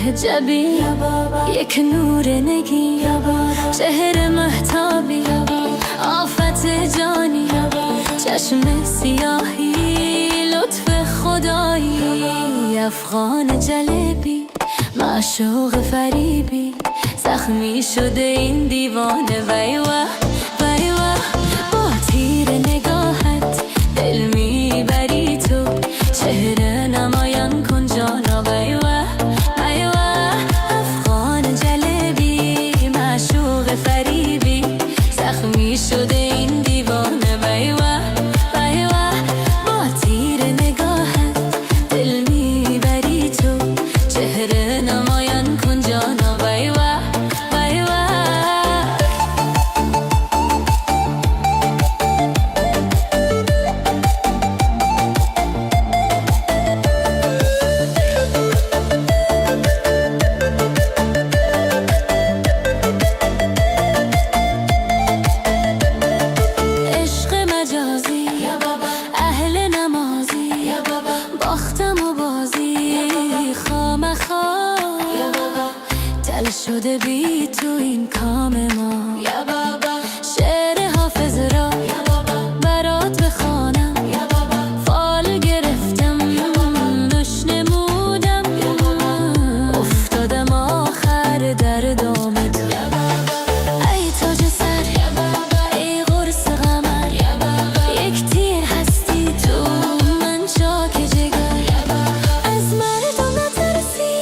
عجبی، یک نور نگی، چهره مهتابی، آفت جانی، چشم سیاهی، لطف خدایی، افغان جلبی، معشوق فریبی، زخمی شده این دیوانه. وای واه وای واه، با تیر نگاهت دل میبری تو، چهره نمایان کن جانا. وای واه وای واه، افغان جلبی، معشوق فریبی، زخمی شده این دیوانه. وای واه وای واه، با تیر نگاهت دل میبری تو، چهره نمایان کن جانا. وای واه وای واه. عشق مجازی، اهل نمازی، باختم و بازی خامخا، دل شده بی تو این کام ما. شعر حافظ را برات بخوانم، فال گرفتم نوش نمودم، افتادم آخر در دام تو. ای تاج سر، ای قرص قمر، یک تیر هستی تو، من چاک جگر. از مردم نترسی،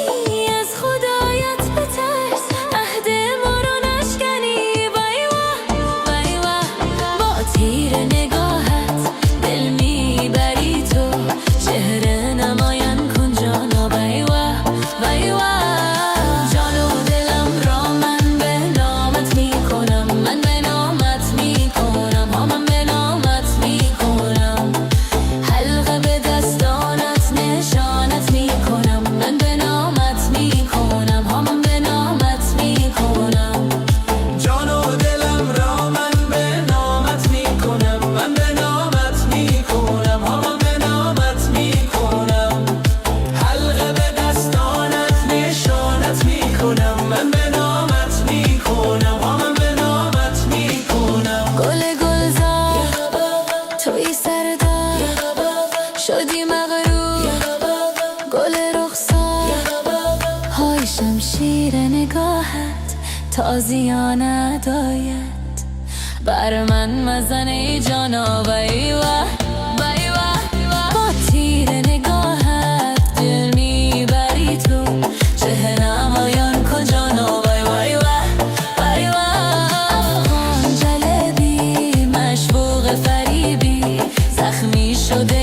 از خدایت بترس، عهد ما رو نشکنی. وای واه وای واه، با تیر نگاهت دل میبری تو، چهره نمایان کن جانا. وای واه وای واه، جان و دلم را من به نامت میکنم، من به نامت میکنم، ها من به نامت میکنم، حلقه به دستانت نشانت میکنم، من به نامت میکنم، ها من به نامت میکنم. جان و دلم را من به نامت میکنم، من به نامت میکنم، ها من به نامت میکنم، حلقه به دستانت نشانت میکنم، من به نامت میکنم، ها من به نامت میکنم. گل گلزار توی سردار، شدی مغرور گل رخسار، های شمشیر نگاهت تازیانت آید، بر من مزن ای جانا. وای واه وای واه، با تیر نگاهت دل میبری تو، چهره نمایان کن جانا. وای وای واه وای واه، افغان جلبی، مشوق فریبی، زخمی شده